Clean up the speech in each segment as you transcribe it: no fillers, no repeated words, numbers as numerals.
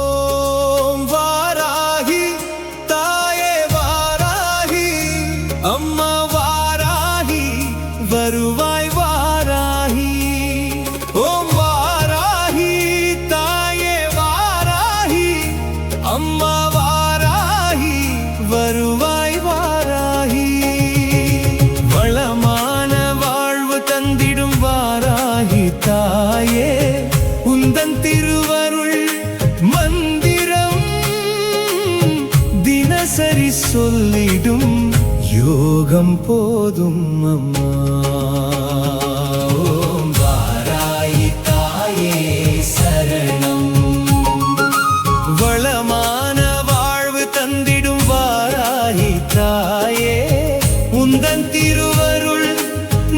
ஓம் வாராகி தாயே வாராகி அம்மா வாராகி வருவாய் வாராகி. ஓம் வாராகி தாயே வாராகி அம்மா வாராகி வருவாய் வாராகி. வளமான வாழ்வு தந்திடும் வாராகி தாயே உந்தன் திருவருள் மந்திரம் தினசரி சொல்லிடும் யோகம் போதும் அம்மா. ஓம் வாராகி தாயே சரணம். வளமான வாழ்வு தந்திடும் வாராகி தாயே உந்தன் திருவருள்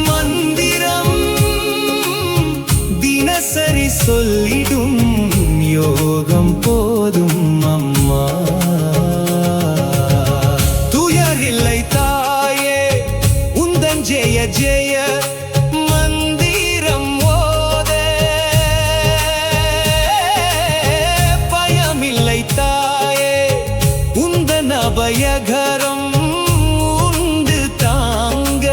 மந்திரம் தினசரி சொல்லிடும் யோகம் போதும் அம்மா. துயரில்லை தாயே உந்தன் ஜெய ஜெய மந்திரம் ஓத. பயமில்லை தாயே உந்தன் அபயகரம் உண்டு தாங்க.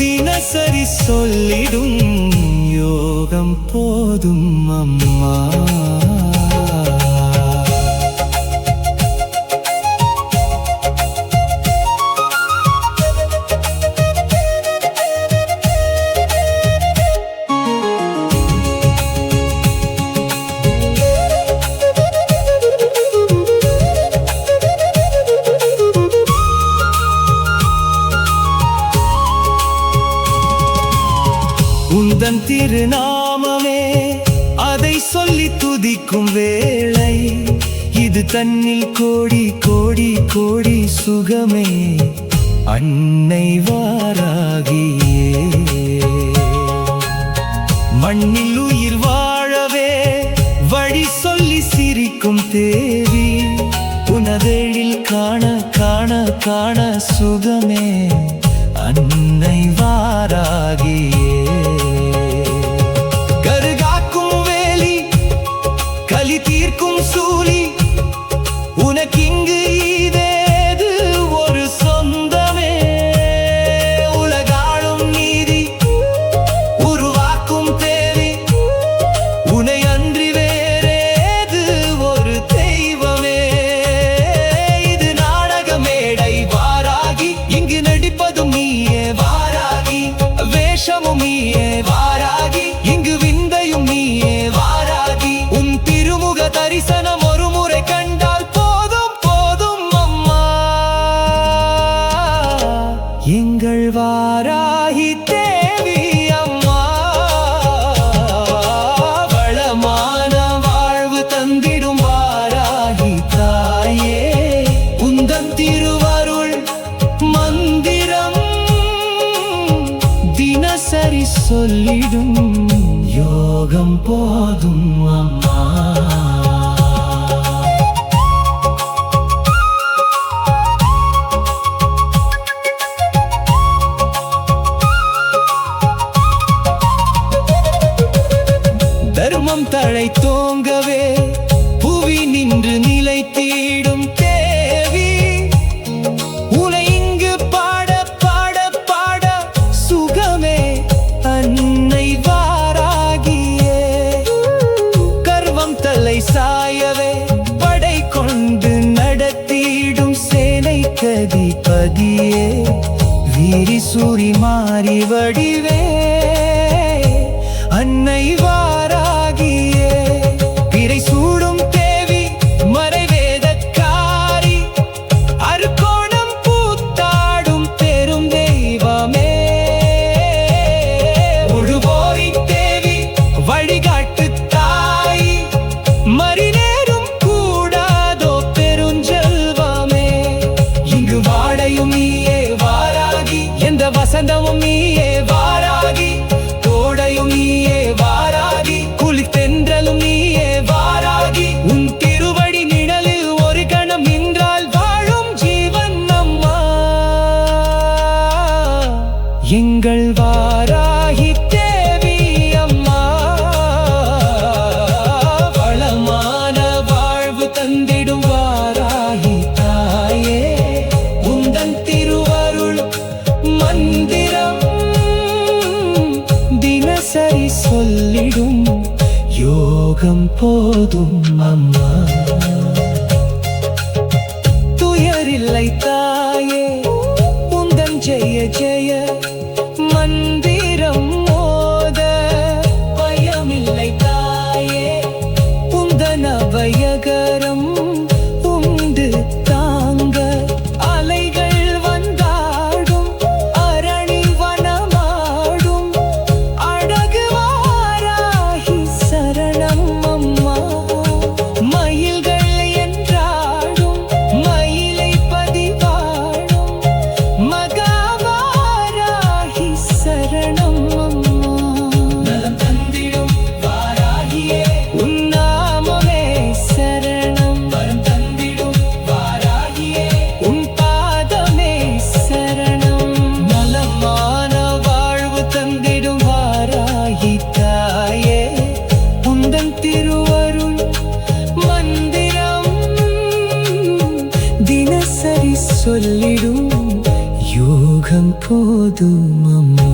தினசரி சொல்லிடும் யோகம் போதும் அம்மா. உந்தன் திருநாமமே அதை சொல்லி துதிக்கும் வேளை இது தன்னில் கோடி கோடி கோடி சுகமே அன்னை வாராகியே. மண்ணில் உயிர் வாழவே வழி சொல்லி சிரிக்கும் தேவி உனதெழில் காண காண காண சுகமே அன்னை வாராகியே. கருகாக்கும் வேலி கலி தீர்க்கும் சூலி உனக்கிங்கு இதேது ஒரு சொந்தமே. உலகாளும் நீதி உருவாக்கும் தேவி உனை அன்றி வேறேது ஒரு தெய்வமே. இது நாடக மேடை வாராகி இங்கு நடிப்பதும் நீயே வாராகி. வேஷமும் நீயே வாராகி இங்கு விந்தையும் நீயே வாராகி. உன் திருமுக தரிசனம் ஒரு முறை கண்டால் போதும் போதும் அம்மா. எங்கள் வாராகி தேவி அம்மா. வளமான வாழ்வு தந்திடும் வாராகி தாயே உந்தன் திருவருள் மந்திரம் தினசரி சொல்லிடும் யோகம் போதும் அம்மா. தர்மம் தழை தோங்கவே புவி நின்று நிலைத்திடும் தேவி உனை இங்கு பாட பாட பாட சுகமே ஜெகதிபதியே வீரிசூரி மாறி வடிவே அன்னை வாராகியே பிறை சூடும் தேவி மறைவேதக்காரி அருக்கோணம் பூத்தாடும் பெரும் தெய்வமே முழுவோரின் தேவி வழிகாட்டு தாய் மறிநேரும் கூடாதோ பெருஞ்செல்வமே இங்கு வாடையும் நீயே வாராகி எந்த வசந்தமும் நீயே வாராகி கோடையும் நீயே வாராகி குளித்தென்றலும் நீயே வாராகி உன் திருவடி நிழலில் ஒரு கணம் நின்றால் வாழும் ஜீவன் அம்மா எங்கள் வாராகி தேவி அம்மா வளமான வாழ்வு தந்திடும் வாராகி தாயே உந்தன் திருவருள் மந்திரம் தினசரி சொல்லிடும் யோகம் போதும் அம்மா துயரில்லை தாயே உந்தன் ஜெய ஜெய மந்திரம் மோத பயமில்லை தாயே உந்தன் அபயகரம் உண்டு தாங்க அலைகள் வந்தாடும் அரணி வனமாடும் அழகு வாராகி சரணம் அம்மா மயில்கள் என்றாடும் மயிலை பதிவாடும் மகாவாராகி சரணம் அம்மா நலம் தந்திடும் வாராகியே உன் நாமமே சரணம் வரம் தந்திடும் வாராகியே உன் பாதமே சரணம் நலமான வாழ்வு தந்திடும் வாராகி தாயே உந்தன் திருவருள் மந்திரம் தினசரி சொல்லிடும் யோகம் போதும் அம்மா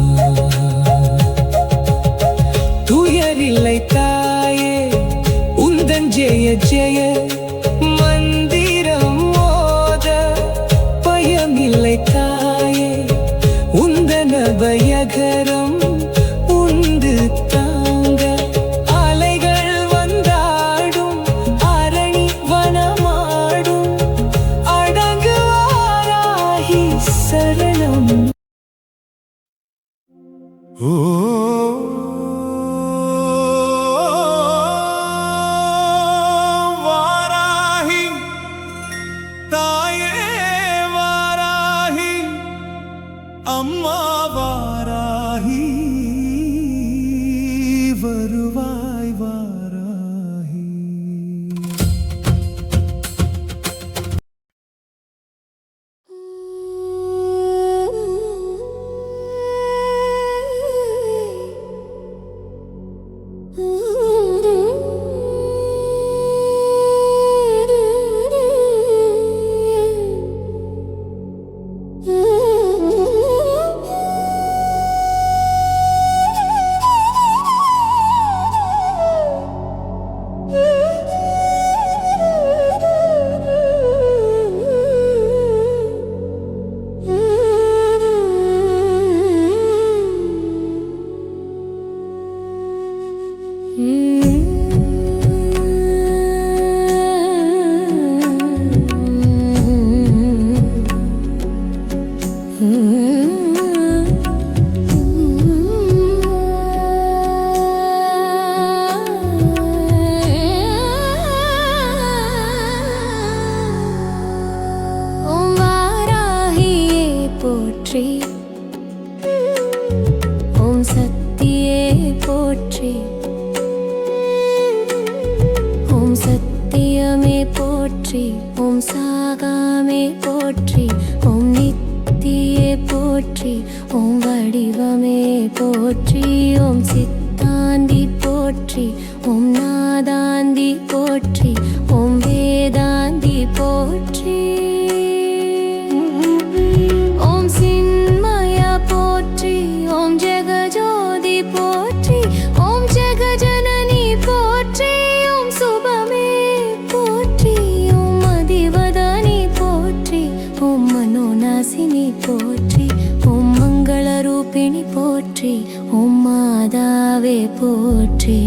துயரில்லை தாயே உந்தன் ஜெய ஜெய மந்திரம் மோத பயமில்லை தாயே உந்தன் அபயகரம் உண்டு தாங்க அலைகள் வந்தாடும் அரணி வனமாடும் அடங்கு வாராகி சரணம் ஓ வாராகி தாயே வாராகி அம்மா வாராகி வருவாய் வாராகி போற்றி ஓம் சக்தியே போற்றி ஓம் சத்தியமே போற்றி ஓம் சாகாமே போற்றி ஓம் நித்தியே போற்றி ஓம் வடிவமே போற்றி ஓம் சித்தாந்தி போற்றி ஓம் நாதாந்தி போற்றி ஓம் வேதாந்தி போற்றி ஓம் சின்மய போற்றி ஓம் ஜெகஜோதி போற்றி ஓம் ஜெகஜனனி போற்றி ஓம் சுபமே போற்றி ஓம் அதிவதனி போற்றி ஓம் மனோ ஓம் மாதாவே போற்றி.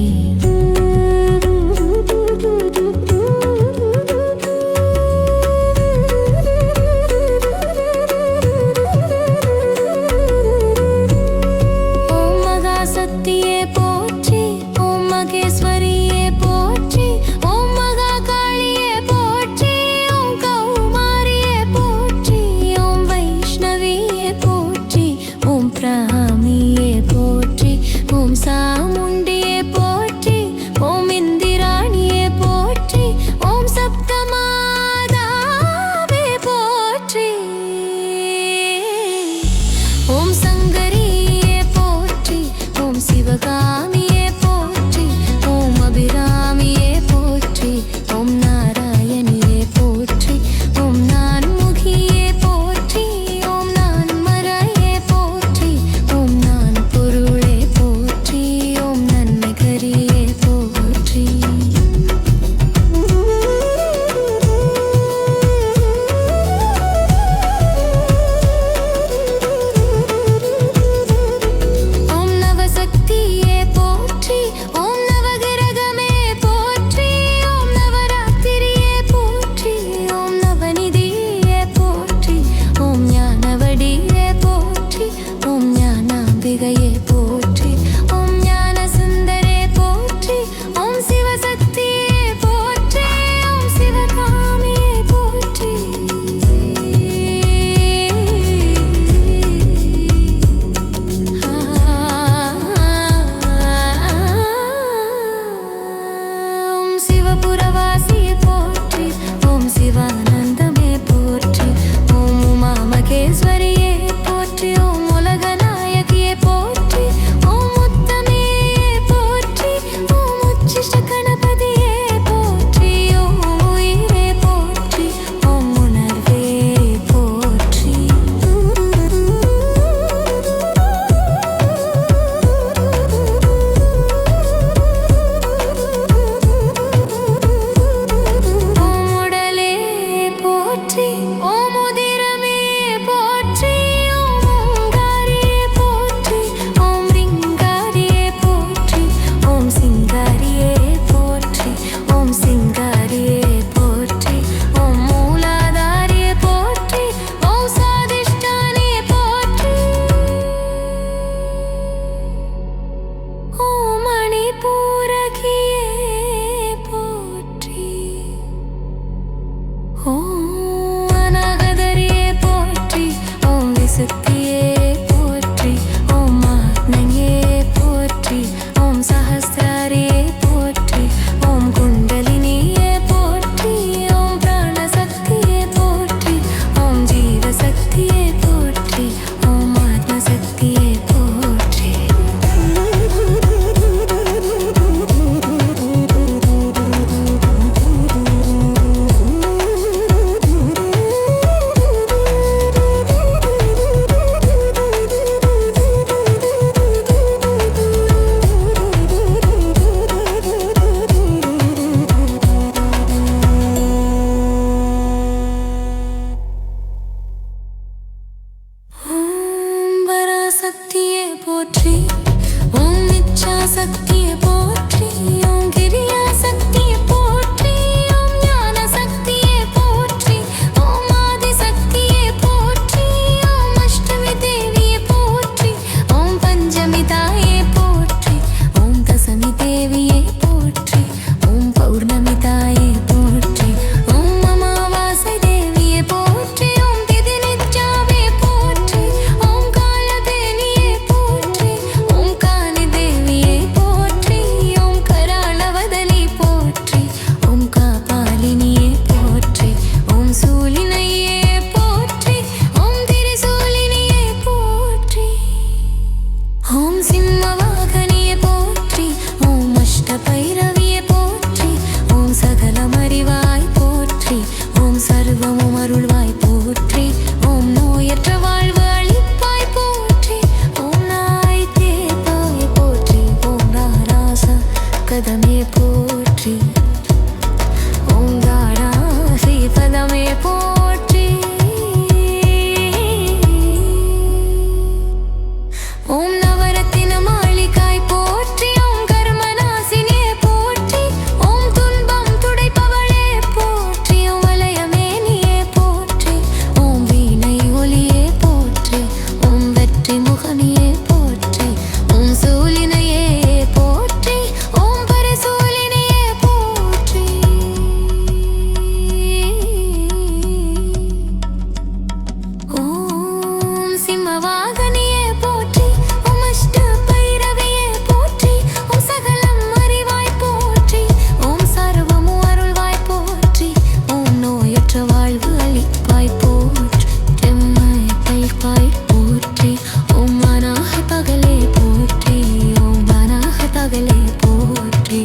பிடிப்பாய் போற்றி தெம்மாய் தைப்பாய் போற்றி ஓம் மனாக பகலே போற்றி ஓம் மனாக பகலே போற்றி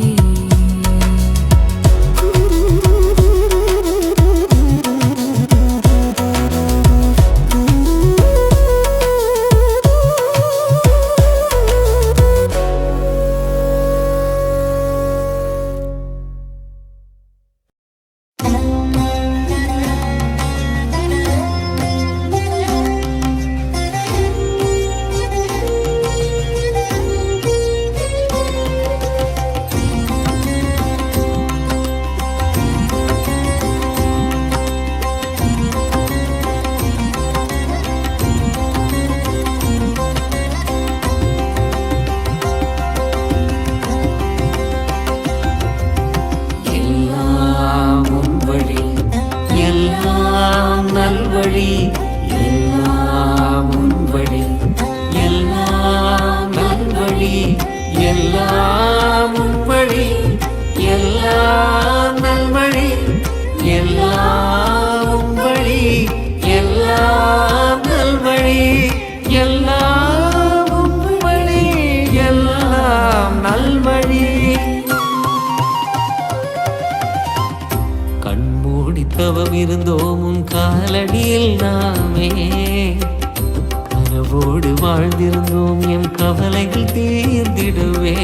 தவம் இருந்தோம் உன் காலடியில் நாமே கனவோடு வாழ்ந்திருந்தோம் எம் கவலைகள் தீர்ந்திடுவே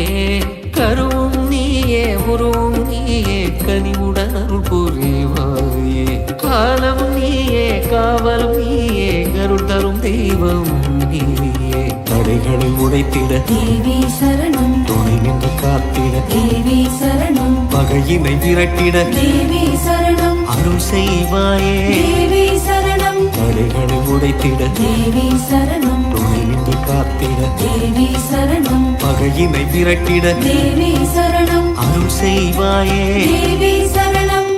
கருவும் நீயே உருவும் நீயே கனிவுடன் அருள் புரிவாயே காலம் நீயே காவலும் நீயே கருள் தரும் தெய்வம் நீயே தடைகளை உடைத்திட தேவி சரணம் துணை நின்று காத்திட தேவி சரணம் பகையினை விரட்டிட தேவி சரணம் அருள் செய்வாயே தேவி சரணம் தடைகளை உடைத்திட தேவி சரணம் துணை நின்று காத்திட தேவி சரணம் பகையினை விரட்டிட தேவி சரணம் அருள் செய்வாயே தேவி சரணம்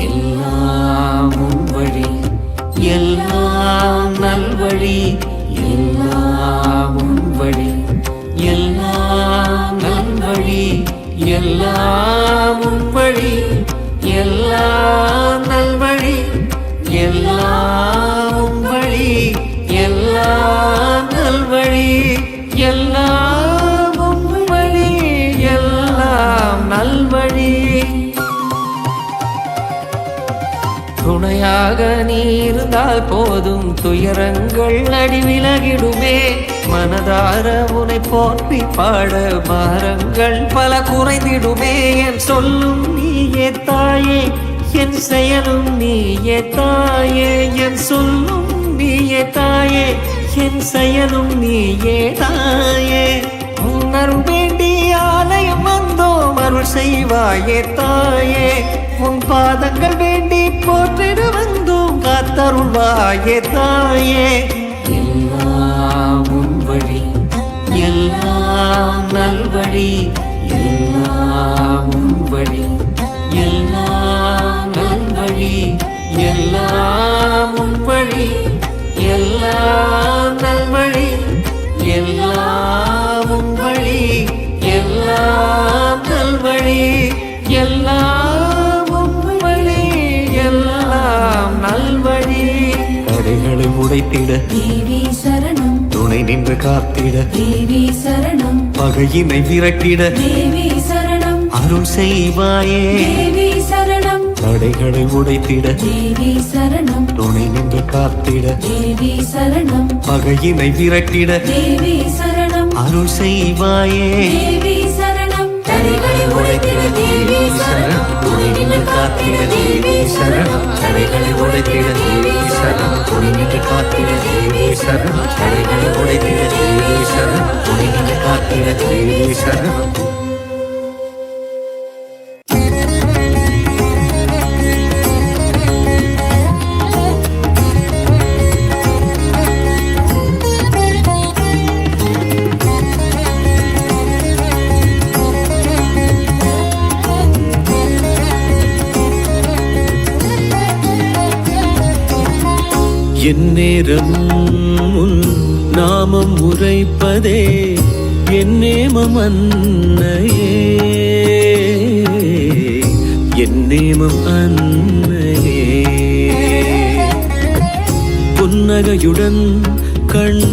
எல்லாம் உன் வழி எல்லாம் நல்வழி எல்லாம் உன் வழி எல்லாம் நல்வழி எல்லாம் உன் வழி எல்லாம் நல்வழி எல்லாம் உன் வழி எல்லாம் நல்வழி எல்லாம் உன் வழி எல்லாம் நல்வழி துணையாக நீ இருந்தால் போதும் துயரங்கள் அடி விலகிடுமே மனதார உனை போற்றி பாட பாரங்கள் பல குறைந்திடுமே என் சொல்லும் நீயே தாயே என் செயலும் நீயே தாயே என் சொல்லும் நீயே தாயே என் செயலும் நீயே தாயே உன்னருள் வேண்டி ஆலயம் வந்தோம் அருள் செய்வாயே தாயே உன் பாதங்கள் வேண்டி போற்றிட வந்தோம் காத்தருள்வாயே தாயே எல்லாம் உன் வழி எல்லாம் நல்வழி எல்லாம் உன் வழி எல்லாம் நல்வழி எல்லாம் உன் வழி எல்லாம் நல்வழி எல்லாம் உன் வழி எல்லாம் நல்வழி எல்லாம் உன் வழி எல்லாம் நல்வழி தடைகளை உடைத்திட தேவி சரணம் துணை நின்று காத்திட தேவி சரணம் பகையினை விரட்டிட தேவி சரணம் அருள் செய்வாயே தேவி சரணம் தடைகளை உடைத்திட தேவி சரணம் துணை நின்று காத்திட தேவி சரணம் பகையினை விரட்டிட தேவி சரணம் அருள் செய்வாயே தேவி சரணம் தடைகளை உடைத்திட தேவி சரணம் துணை நின்று காத்திட தேவி சரணம் தடைகளை உடைத்திட தேவி சரணம் துணை நின்று காத்திட தேவி சரணம் தடைகளை உடைத்திட தேவி சரணம் துணை நின்று காத்திட தேவி சரணம் என் நேரம் உன் நாமம் உரைப்பதே என் நேமம் அன்னையே, என் நேமம் அன்னையே. புன்னகையுடன் கண்